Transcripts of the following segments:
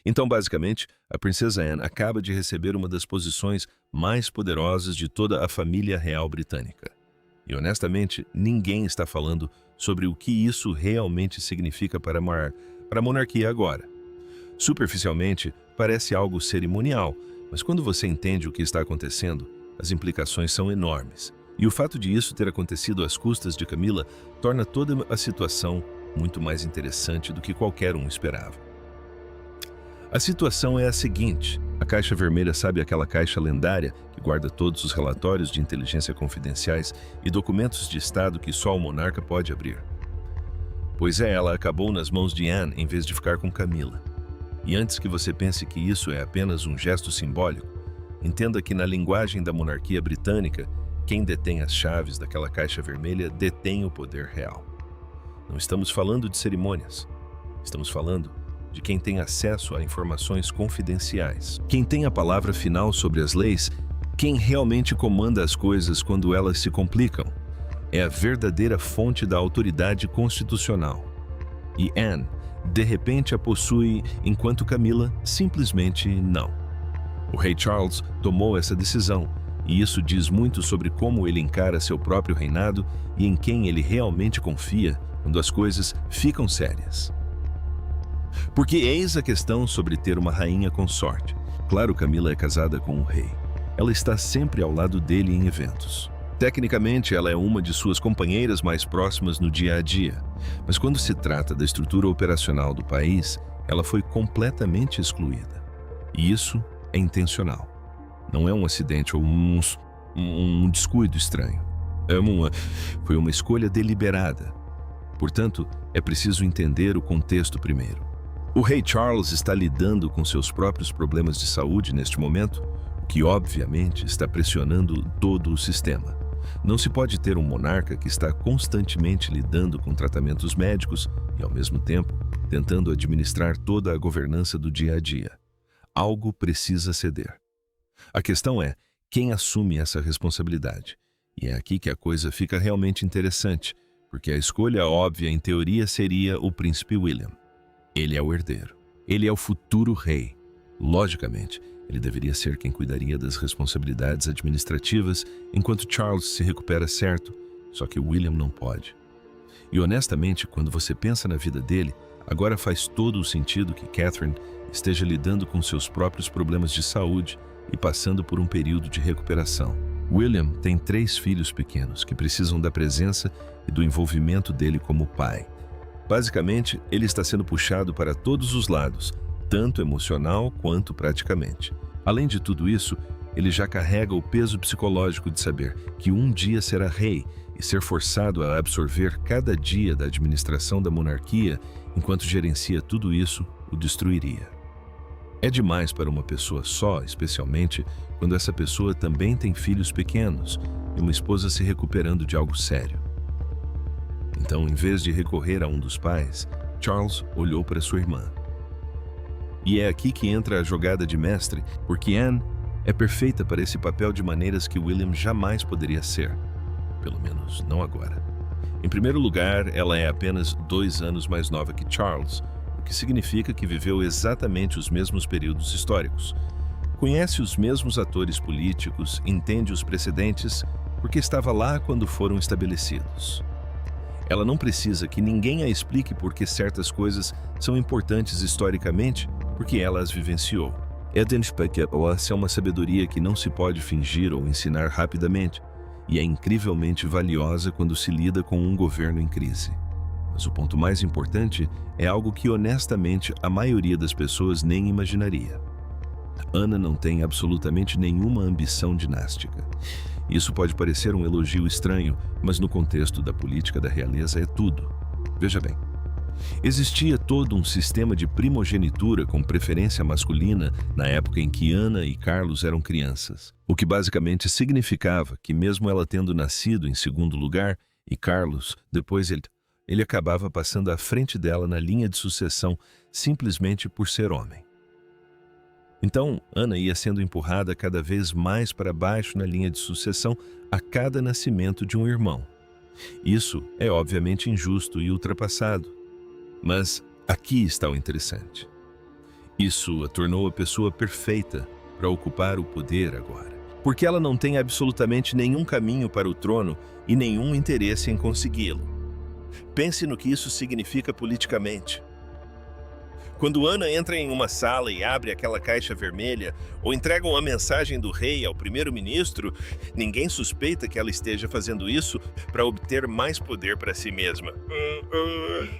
Então, basicamente, a princesa Anne acaba de receber uma das posições mais poderosas de toda a família real britânica. E, honestamente, ninguém está falando sobre o que isso realmente significa para a monarquia agora. Superficialmente, parece algo cerimonial, mas quando você entende o que está acontecendo, as implicações são enormes. E o fato de isso ter acontecido às custas de Camila torna toda a situação muito mais interessante do que qualquer um esperava. A situação é a seguinte: a Caixa Vermelha, sabe, aquela caixa lendária que guarda todos os relatórios de inteligência confidenciais e documentos de Estado que só o monarca pode abrir. Pois é, ela acabou nas mãos de Anne em vez de ficar com Camila. E antes que você pense que isso é apenas um gesto simbólico, entenda que na linguagem da monarquia britânica, quem detém as chaves daquela caixa vermelha detém o poder real. Não estamos falando de cerimônias, estamos falando de quem tem acesso a informações confidenciais. Quem tem a palavra final sobre as leis, quem realmente comanda as coisas quando elas se complicam, é a verdadeira fonte da autoridade constitucional. E Anne, de repente, a possui, enquanto Camila simplesmente não. O rei Charles tomou essa decisão, e isso diz muito sobre como ele encara seu próprio reinado e em quem ele realmente confia quando as coisas ficam sérias. Porque eis a questão sobre ter uma rainha consorte. Claro, Camila é casada com um rei. Ela está sempre ao lado dele em eventos. Tecnicamente, ela é uma de suas companheiras mais próximas no dia a dia. Mas quando se trata da estrutura operacional do país, ela foi completamente excluída. E isso é intencional. Não é um acidente ou um descuido estranho. Foi uma escolha deliberada. Portanto, é preciso entender o contexto primeiro. O rei Charles está lidando com seus próprios problemas de saúde neste momento, o que obviamente está pressionando todo o sistema. Não se pode ter um monarca que está constantemente lidando com tratamentos médicos e, ao mesmo tempo, tentando administrar toda a governança do dia a dia. Algo precisa ceder. A questão é quem assume essa responsabilidade. E é aqui que a coisa fica realmente interessante, porque a escolha óbvia, em teoria, seria o príncipe William. Ele é o herdeiro. Ele é o futuro rei. Logicamente, ele deveria ser quem cuidaria das responsabilidades administrativas enquanto Charles se recupera, certo? Só que William não pode. E honestamente, quando você pensa na vida dele, agora faz todo o sentido que Catherine esteja lidando com seus próprios problemas de saúde e passando por um período de recuperação. William tem 3 filhos pequenos que precisam da presença e do envolvimento dele como pai. Basicamente, ele está sendo puxado para todos os lados, tanto emocional quanto praticamente. Além de tudo isso, ele já carrega o peso psicológico de saber que um dia será rei e ser forçado a absorver cada dia da administração da monarquia enquanto gerencia tudo isso o destruiria. É demais para uma pessoa só, especialmente quando essa pessoa também tem filhos pequenos e uma esposa se recuperando de algo sério. Então, em vez de recorrer a um dos pais, Charles olhou para sua irmã. E é aqui que entra a jogada de mestre, porque Anne é perfeita para esse papel de maneiras que William jamais poderia ser. Pelo menos, não agora. Em primeiro lugar, ela é apenas 2 anos mais nova que Charles, o que significa que viveu exatamente os mesmos períodos históricos. Conhece os mesmos atores políticos, entende os precedentes, porque estava lá quando foram estabelecidos. Ela não precisa que ninguém a explique por que certas coisas são importantes historicamente, porque ela as vivenciou. Essa é uma sabedoria que não se pode fingir ou ensinar rapidamente, e é incrivelmente valiosa quando se lida com um governo em crise. Mas o ponto mais importante é algo que, honestamente, a maioria das pessoas nem imaginaria. Ana não tem absolutamente nenhuma ambição dinástica. Isso pode parecer um elogio estranho, mas no contexto da política da realeza é tudo. Veja bem, existia todo um sistema de primogenitura com preferência masculina na época em que Ana e Carlos eram crianças, o que basicamente significava que mesmo ela tendo nascido em segundo lugar e Carlos, depois ele acabava passando à frente dela na linha de sucessão simplesmente por ser homem. Então, Ana ia sendo empurrada cada vez mais para baixo na linha de sucessão a cada nascimento de um irmão. Isso é obviamente injusto e ultrapassado. Mas aqui está o interessante. Isso a tornou a pessoa perfeita para ocupar o poder agora, porque ela não tem absolutamente nenhum caminho para o trono e nenhum interesse em consegui-lo. Pense no que isso significa politicamente. Quando Ana entra em uma sala e abre aquela caixa vermelha ou entrega uma mensagem do rei ao primeiro-ministro, ninguém suspeita que ela esteja fazendo isso para obter mais poder para si mesma.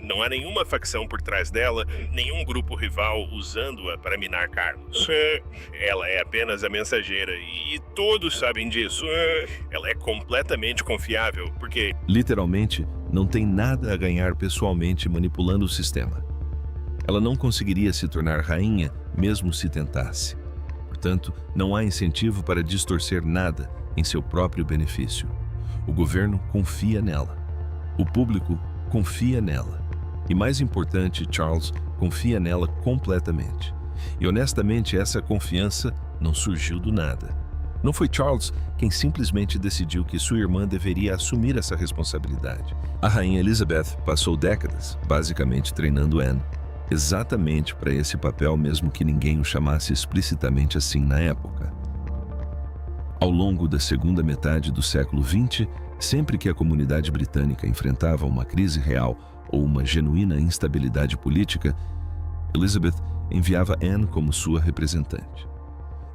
Não há nenhuma facção por trás dela, nenhum grupo rival usando-a para minar cargos. Ela é apenas a mensageira e todos sabem disso. Ela é completamente confiável, porque Literalmente, não tem nada a ganhar pessoalmente manipulando o sistema. Ela não conseguiria se tornar rainha, mesmo se tentasse. Portanto, não há incentivo para distorcer nada em seu próprio benefício. O governo confia nela. O público confia nela. E mais importante, Charles confia nela completamente. E honestamente, essa confiança não surgiu do nada. Não foi Charles quem simplesmente decidiu que sua irmã deveria assumir essa responsabilidade. A rainha Elizabeth passou décadas, basicamente treinando Anne, exatamente para esse papel, mesmo que ninguém o chamasse explicitamente assim na época. Ao longo da segunda metade do século XX, sempre que a comunidade britânica enfrentava uma crise real ou uma genuína instabilidade política, Elizabeth enviava Anne como sua representante.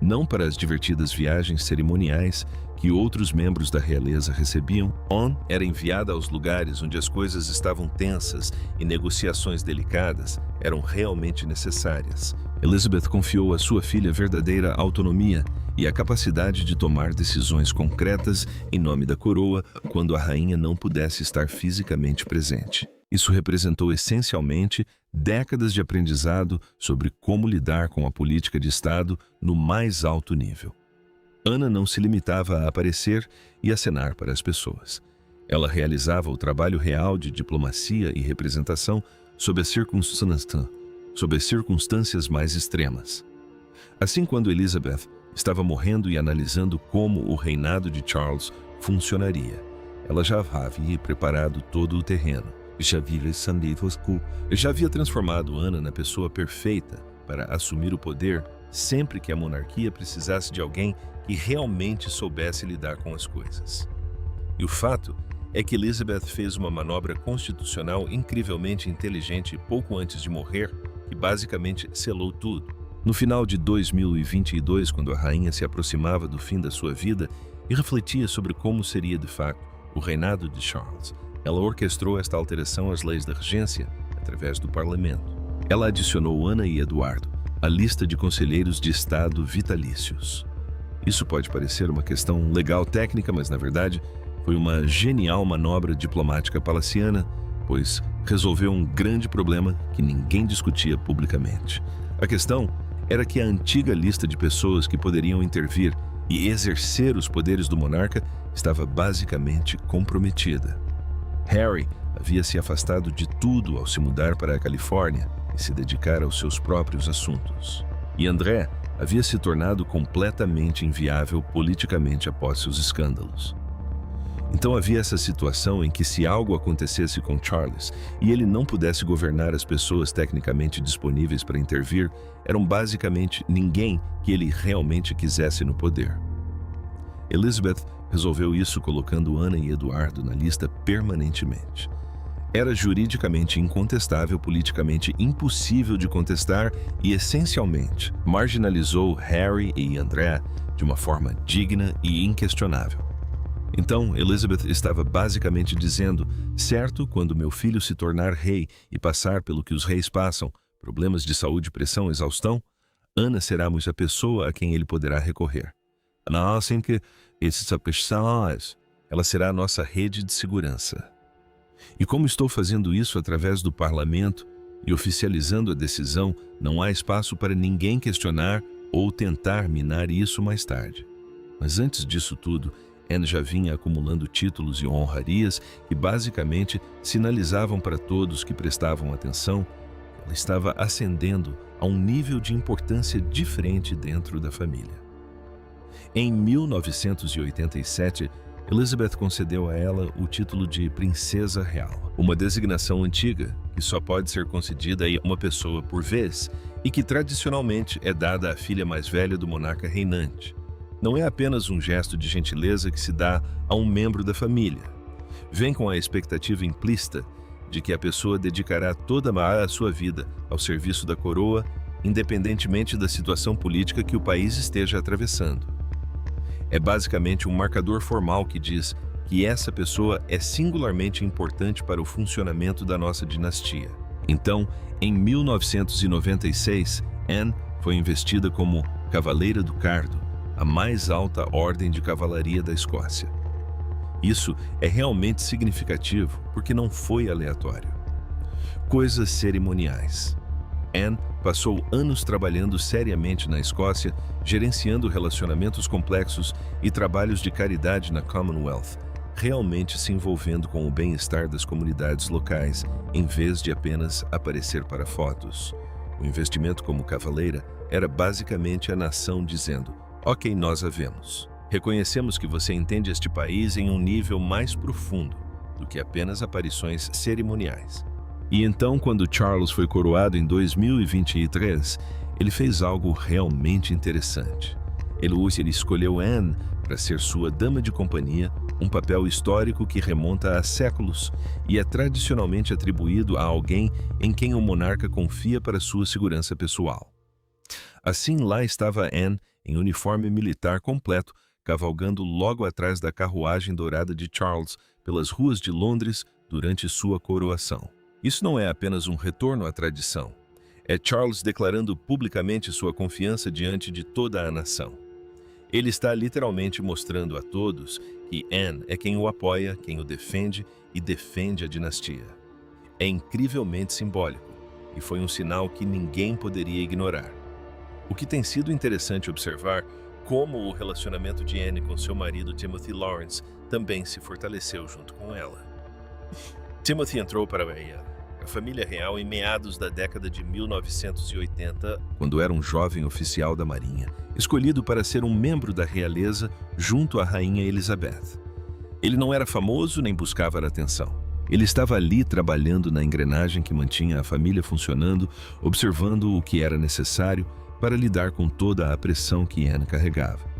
Não para as divertidas viagens cerimoniais que outros membros da realeza recebiam, Anne era enviada aos lugares onde as coisas estavam tensas e negociações delicadas eram realmente necessárias. Elizabeth confiou à sua filha verdadeira autonomia e a capacidade de tomar decisões concretas em nome da coroa quando a rainha não pudesse estar fisicamente presente. Isso representou essencialmente décadas de aprendizado sobre como lidar com a política de Estado no mais alto nível. Ana não se limitava a aparecer e acenar para as pessoas. Ela realizava o trabalho real de diplomacia e representação sob as circunstâncias mais extremas. Assim, quando Elizabeth estava morrendo e analisando como o reinado de Charles funcionaria, ela já havia preparado todo o terreno. Já havia transformado Ana na pessoa perfeita para assumir o poder sempre que a monarquia precisasse de alguém que realmente soubesse lidar com as coisas. E o fato é que Elizabeth fez uma manobra constitucional incrivelmente inteligente pouco antes de morrer, que basicamente selou tudo. No final de 2022, quando a rainha se aproximava do fim da sua vida e refletia sobre como seria de fato o reinado de Charles, ela orquestrou esta alteração às leis da regência através do parlamento. Ela adicionou Ana e Eduardo à lista de conselheiros de Estado vitalícios. Isso pode parecer uma questão legal técnica, mas na verdade foi uma genial manobra diplomática palaciana, pois resolveu um grande problema que ninguém discutia publicamente. A questão era que a antiga lista de pessoas que poderiam intervir e exercer os poderes do monarca estava basicamente comprometida. Harry havia se afastado de tudo ao se mudar para a Califórnia e se dedicar aos seus próprios assuntos. E André havia se tornado completamente inviável politicamente após seus escândalos. Então havia essa situação em que, se algo acontecesse com Charles e ele não pudesse governar, as pessoas tecnicamente disponíveis para intervir eram basicamente ninguém que ele realmente quisesse no poder. Elizabeth resolveu isso colocando Ana e Eduardo na lista permanentemente. Era juridicamente incontestável, politicamente impossível de contestar e, essencialmente, marginalizou Harry e André de uma forma digna e inquestionável. Então, Elizabeth estava basicamente dizendo: certo, quando meu filho se tornar rei e passar pelo que os reis passam, problemas de saúde, pressão, exaustão, Ana será a pessoa a quem ele poderá recorrer. Ela será a nossa rede de segurança. E como estou fazendo isso através do parlamento e oficializando a decisão, não há espaço para ninguém questionar ou tentar minar isso mais tarde. Mas antes disso tudo, Anne já vinha acumulando títulos e honrarias que basicamente sinalizavam para todos que prestavam atenção que ela estava ascendendo a um nível de importância diferente dentro da família. Em 1987, Elizabeth concedeu a ela o título de Princesa Real, uma designação antiga que só pode ser concedida a uma pessoa por vez e que tradicionalmente é dada à filha mais velha do monarca reinante. Não é apenas um gesto de gentileza que se dá a um membro da família. Vem com a expectativa implícita de que a pessoa dedicará toda a sua vida ao serviço da coroa, independentemente da situação política que o país esteja atravessando. É basicamente um marcador formal que diz que essa pessoa é singularmente importante para o funcionamento da nossa dinastia. Então, em 1996, Anne foi investida como Cavaleira do Cardo, a mais alta ordem de cavalaria da Escócia. Isso é realmente significativo porque não foi aleatório. Coisas cerimoniais. Anne passou anos trabalhando seriamente na Escócia, gerenciando relacionamentos complexos e trabalhos de caridade na Commonwealth, realmente se envolvendo com o bem-estar das comunidades locais, em vez de apenas aparecer para fotos. O investimento como cavaleira era basicamente a nação dizendo: ok, nós a vemos. Reconhecemos que você entende este país em um nível mais profundo do que apenas aparições cerimoniais. E então, quando Charles foi coroado em 2023, ele fez algo realmente interessante. Ele escolheu Anne para ser sua dama de companhia, um papel histórico que remonta a séculos e é tradicionalmente atribuído a alguém em quem o monarca confia para sua segurança pessoal. Assim, lá estava Anne, em uniforme militar completo, cavalgando logo atrás da carruagem dourada de Charles pelas ruas de Londres durante sua coroação. Isso não é apenas um retorno à tradição. É Charles declarando publicamente sua confiança diante de toda a nação. Ele está literalmente mostrando a todos que Anne é quem o apoia, quem o defende e defende a dinastia. É incrivelmente simbólico e foi um sinal que ninguém poderia ignorar. O que tem sido interessante observar como o relacionamento de Anne com seu marido Timothy Lawrence também se fortaleceu junto com ela. Timothy entrou para a família real em meados da década de 1980, quando era um jovem oficial da Marinha, escolhido para ser um membro da realeza junto à rainha Elizabeth. Ele não era famoso nem buscava a atenção. Ele estava ali trabalhando na engrenagem que mantinha a família funcionando, observando o que era necessário para lidar com toda a pressão que Anne carregava.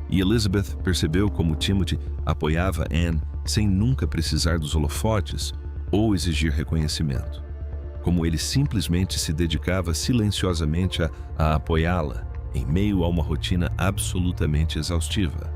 E Elizabeth percebeu como Timothy apoiava Anne sem nunca precisar dos holofotes ou exigir reconhecimento. Como ele simplesmente se dedicava silenciosamente a apoiá-la em meio a uma rotina absolutamente exaustiva.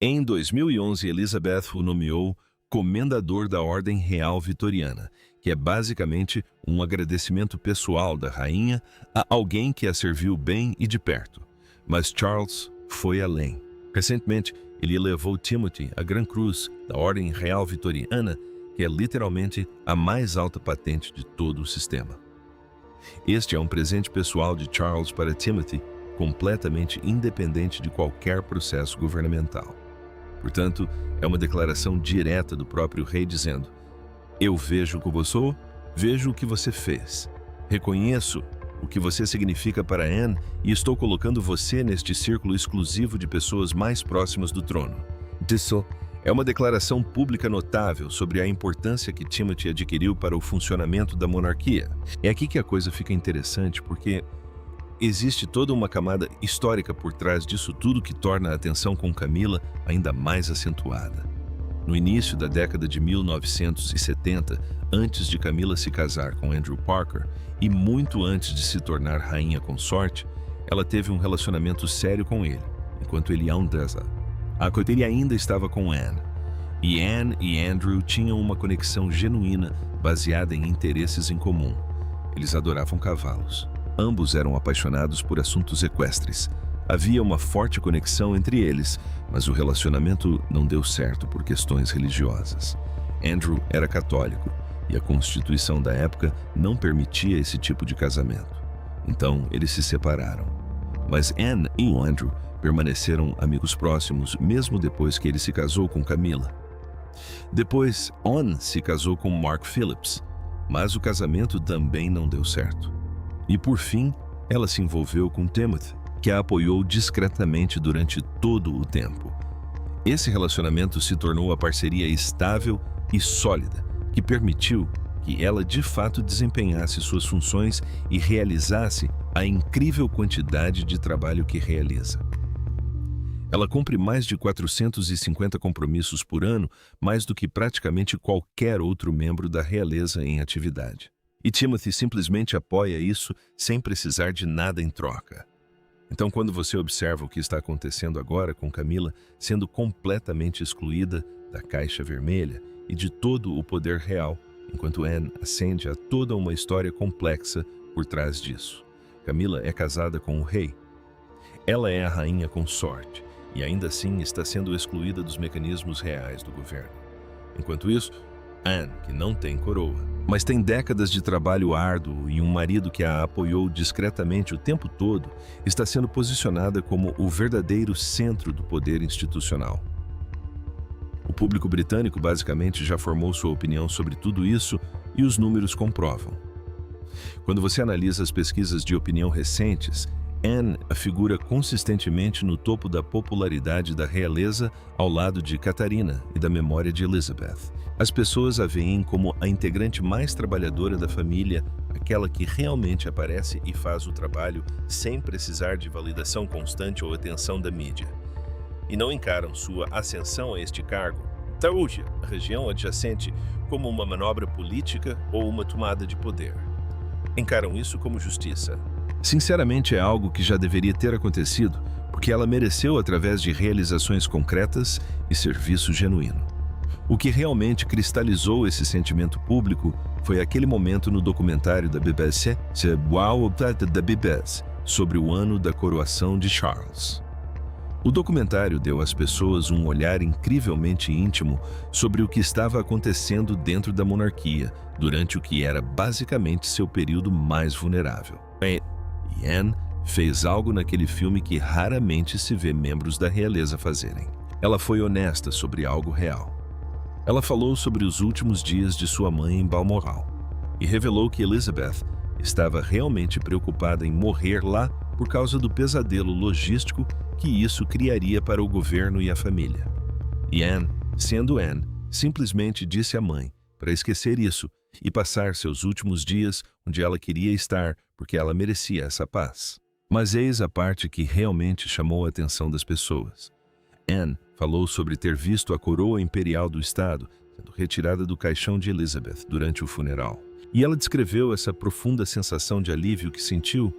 Em 2011, Elizabeth o nomeou Comendador da Ordem Real Vitoriana, que é basicamente um agradecimento pessoal da rainha a alguém que a serviu bem e de perto. Mas Charles foi além. Recentemente, ele elevou Timothy à Gran Cruz da Ordem Real Vitoriana, que é literalmente a mais alta patente de todo o sistema. Este é um presente pessoal de Charles para Timothy, completamente independente de qualquer processo governamental. Portanto, é uma declaração direta do próprio rei dizendo: eu vejo o que você sou, vejo o que você fez. Reconheço o que você significa para Anne e estou colocando você neste círculo exclusivo de pessoas mais próximas do trono. Isso é uma declaração pública notável sobre a importância que Timothy adquiriu para o funcionamento da monarquia. É aqui que a coisa fica interessante, porque existe toda uma camada histórica por trás disso tudo que torna a tensão com Camila ainda mais acentuada. No início da década de 1970, antes de Camila se casar com Andrew Parker e muito antes de se tornar rainha consorte, ela teve um relacionamento sério com ele, enquanto ele ele ainda estava com Anne. E Anne e Andrew tinham uma conexão genuína baseada em interesses em comum. Eles adoravam cavalos. Ambos eram apaixonados por assuntos equestres. Havia uma forte conexão entre eles, mas o relacionamento não deu certo por questões religiosas. Andrew era católico e a Constituição da época não permitia esse tipo de casamento. Então, eles se separaram. Mas Anne e o Andrew permaneceram amigos próximos mesmo depois que ele se casou com Camila. Depois, Anne se casou com Mark Phillips, mas o casamento também não deu certo. E por fim, ela se envolveu com Timothy, que a apoiou discretamente durante todo o tempo. Esse relacionamento se tornou a parceria estável e sólida, que permitiu que ela de fato desempenhasse suas funções e realizasse a incrível quantidade de trabalho que realiza. Ela cumpre mais de 450 compromissos por ano, mais do que praticamente qualquer outro membro da realeza em atividade. E Timothy simplesmente apoia isso sem precisar de nada em troca. Então, quando você observa o que está acontecendo agora com Camila sendo completamente excluída da caixa vermelha e de todo o poder real, enquanto Anne ascende a toda uma história complexa por trás disso. Camila é casada com o rei. Ela é a rainha consorte e ainda assim está sendo excluída dos mecanismos reais do governo. Enquanto isso, Anne, que não tem coroa, mas tem décadas de trabalho árduo e um marido que a apoiou discretamente o tempo todo, está sendo posicionada como o verdadeiro centro do poder institucional. O público britânico basicamente já formou sua opinião sobre tudo isso e os números comprovam. Quando você analisa as pesquisas de opinião recentes, Anne figura consistentemente no topo da popularidade da realeza ao lado de Catarina e da memória de Elizabeth. As pessoas a veem como a integrante mais trabalhadora da família, aquela que realmente aparece e faz o trabalho sem precisar de validação constante ou atenção da mídia. E não encaram sua ascensão a este cargo, Taúja, a região adjacente, como uma manobra política ou uma tomada de poder. Encaram isso como justiça. Sinceramente, é algo que já deveria ter acontecido, porque ela mereceu através de realizações concretas e serviço genuíno. O que realmente cristalizou esse sentimento público foi aquele momento no documentário da BBC, sobre o ano da coroação de Charles. O documentário deu às pessoas um olhar incrivelmente íntimo sobre o que estava acontecendo dentro da monarquia durante o que era basicamente seu período mais vulnerável. E Anne fez algo naquele filme que raramente se vê membros da realeza fazerem. Ela foi honesta sobre algo real. Ela falou sobre os últimos dias de sua mãe em Balmoral e revelou que Elizabeth estava realmente preocupada em morrer lá por causa do pesadelo logístico que isso criaria para o governo e a família. E Anne, sendo Anne, simplesmente disse à mãe para esquecer isso e passar seus últimos dias onde ela queria estar porque ela merecia essa paz. Mas eis a parte que realmente chamou a atenção das pessoas. Anne falou sobre ter visto a coroa imperial do estado sendo retirada do caixão de Elizabeth durante o funeral. E ela descreveu essa profunda sensação de alívio que sentiu,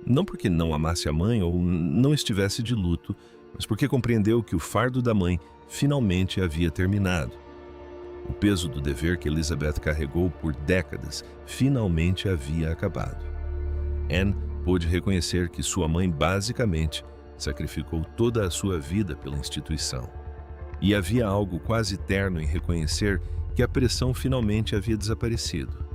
não porque não amasse a mãe ou não estivesse de luto, mas porque compreendeu que o fardo da mãe finalmente havia terminado. O peso do dever que Elizabeth carregou por décadas finalmente havia acabado. Anne pôde reconhecer que sua mãe basicamente sacrificou toda a sua vida pela instituição. E havia algo quase terno em reconhecer que a pressão finalmente havia desaparecido.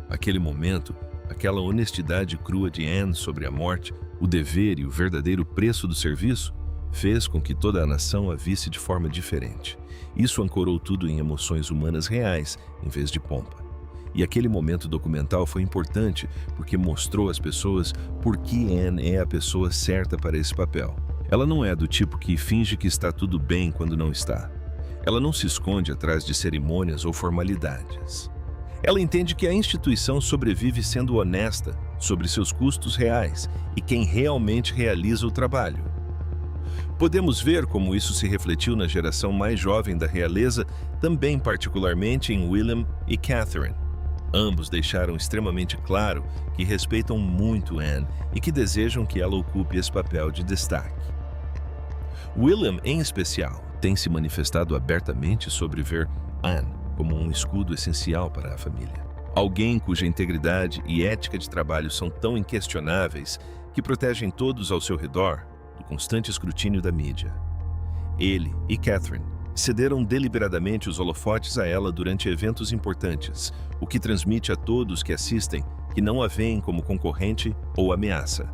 Aquele momento, aquela honestidade crua de Anne sobre a morte, o dever e o verdadeiro preço do serviço, fez com que toda a nação a visse de forma diferente. Isso ancorou tudo em emoções humanas reais, em vez de pompa. E aquele momento documental foi importante porque mostrou às pessoas por que Anne é a pessoa certa para esse papel. Ela não é do tipo que finge que está tudo bem quando não está. Ela não se esconde atrás de cerimônias ou formalidades. Ela entende que a instituição sobrevive sendo honesta sobre seus custos reais e quem realmente realiza o trabalho. Podemos ver como isso se refletiu na geração mais jovem da realeza, também particularmente em William e Catherine. Ambos deixaram extremamente claro que respeitam muito Anne e que desejam que ela ocupe esse papel de destaque. William, em especial, tem se manifestado abertamente sobre ver Anne como um escudo essencial para a família. Alguém cuja integridade e ética de trabalho são tão inquestionáveis que protegem todos ao seu redor do constante escrutínio da mídia. Ele e Catherine cederam deliberadamente os holofotes a ela durante eventos importantes, o que transmite a todos que assistem que não a veem como concorrente ou ameaça.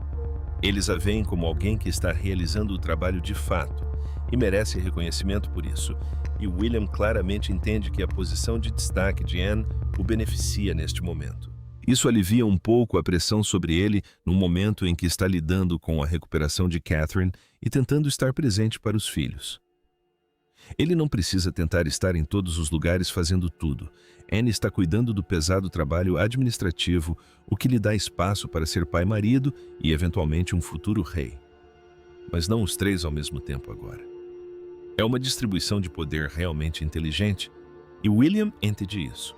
Eles a veem como alguém que está realizando o trabalho de fato e merece reconhecimento por isso. E William claramente entende que a posição de destaque de Anne o beneficia neste momento. Isso alivia um pouco a pressão sobre ele no momento em que está lidando com a recuperação de Catherine e tentando estar presente para os filhos. Ele não precisa tentar estar em todos os lugares fazendo tudo. Anne está cuidando do pesado trabalho administrativo, o que lhe dá espaço para ser pai-marido e, eventualmente, um futuro rei. Mas não os três ao mesmo tempo agora. É uma distribuição de poder realmente inteligente, e William entende isso.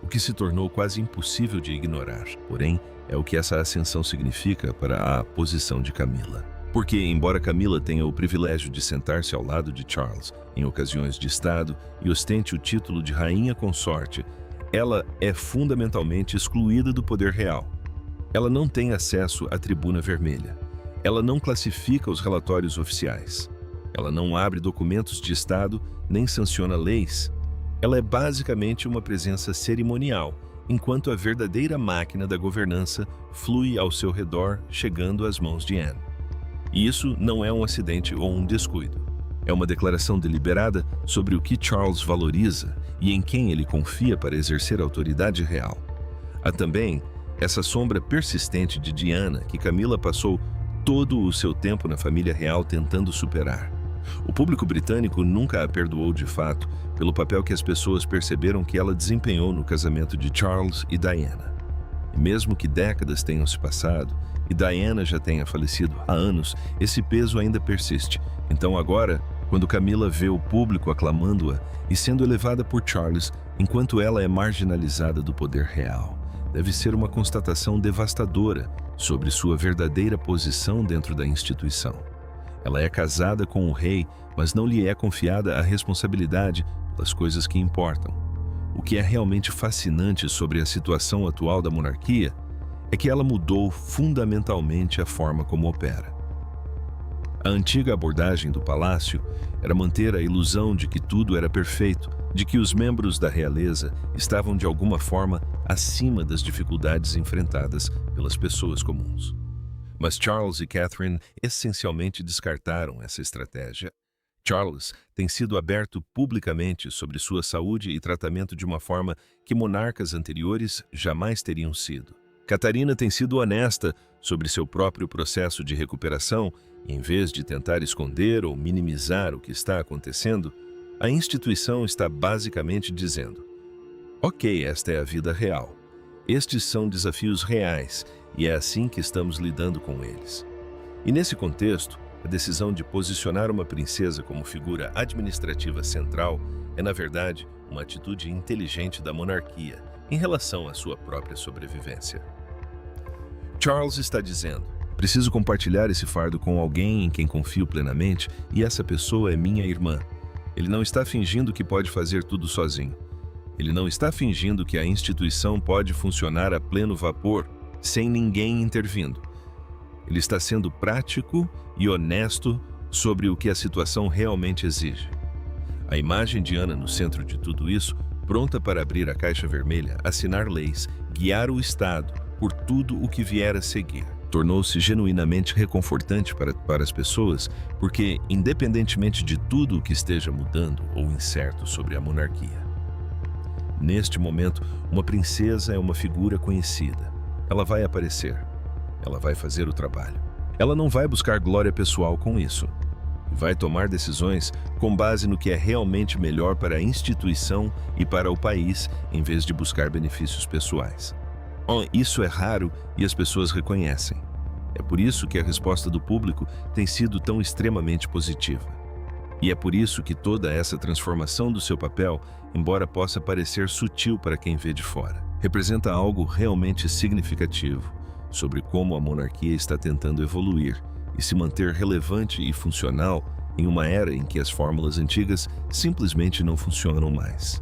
O que se tornou quase impossível de ignorar, porém, é o que essa ascensão significa para a posição de Camila. Porque, embora Camila tenha o privilégio de sentar-se ao lado de Charles em ocasiões de Estado e ostente o título de rainha consorte, ela é fundamentalmente excluída do poder real. Ela não tem acesso à tribuna vermelha. Ela não classifica os relatórios oficiais. Ela não abre documentos de Estado nem sanciona leis. Ela é basicamente uma presença cerimonial, enquanto a verdadeira máquina da governança flui ao seu redor, chegando às mãos de Anne. E isso não é um acidente ou um descuido. É uma declaração deliberada sobre o que Charles valoriza e em quem ele confia para exercer a autoridade real. Há também essa sombra persistente de Diana que Camila passou todo o seu tempo na família real tentando superar. O público britânico nunca a perdoou de fato pelo papel que as pessoas perceberam que ela desempenhou no casamento de Charles e Diana. E mesmo que décadas tenham se passado e Diana já tenha falecido há anos, esse peso ainda persiste. Então agora, quando Camila vê o público aclamando-a e sendo elevada por Charles, enquanto ela é marginalizada do poder real, deve ser uma constatação devastadora sobre sua verdadeira posição dentro da instituição. Ela é casada com o rei, mas não lhe é confiada a responsabilidade pelas coisas que importam. O que é realmente fascinante sobre a situação atual da monarquia é que ela mudou fundamentalmente a forma como opera. A antiga abordagem do palácio era manter a ilusão de que tudo era perfeito, de que os membros da realeza estavam de alguma forma acima das dificuldades enfrentadas pelas pessoas comuns. Mas Charles e Catherine essencialmente descartaram essa estratégia. Charles tem sido aberto publicamente sobre sua saúde e tratamento de uma forma que monarcas anteriores jamais teriam sido. Catarina tem sido honesta sobre seu próprio processo de recuperação e, em vez de tentar esconder ou minimizar o que está acontecendo, a instituição está basicamente dizendo: ok, esta é a vida real. Estes são desafios reais e é assim que estamos lidando com eles. E nesse contexto, a decisão de posicionar uma princesa como figura administrativa central é, na verdade, uma atitude inteligente da monarquia em relação à sua própria sobrevivência. Charles está dizendo: preciso compartilhar esse fardo com alguém em quem confio plenamente e essa pessoa é minha irmã. Ele não está fingindo que pode fazer tudo sozinho. Ele não está fingindo que a instituição pode funcionar a pleno vapor, sem ninguém intervindo. Ele está sendo prático e honesto sobre o que a situação realmente exige. A imagem de Ana no centro de tudo isso, pronta para abrir a caixa vermelha, assinar leis, guiar o Estado por tudo o que vier a seguir. tornou-se genuinamente reconfortante para as pessoas, porque, independentemente de tudo o que esteja mudando ou incerto sobre a monarquia, neste momento, uma princesa é uma figura conhecida. Ela vai aparecer. Ela vai fazer o trabalho. Ela não vai buscar glória pessoal com isso. Vai tomar decisões com base no que é realmente melhor para a instituição e para o país, em vez de buscar benefícios pessoais. Isso é raro e as pessoas reconhecem. É por isso que a resposta do público tem sido tão extremamente positiva. E é por isso que toda essa transformação do seu papel, embora possa parecer sutil para quem vê de fora, representa algo realmente significativo sobre como a monarquia está tentando evoluir e se manter relevante e funcional em uma era em que as fórmulas antigas simplesmente não funcionam mais.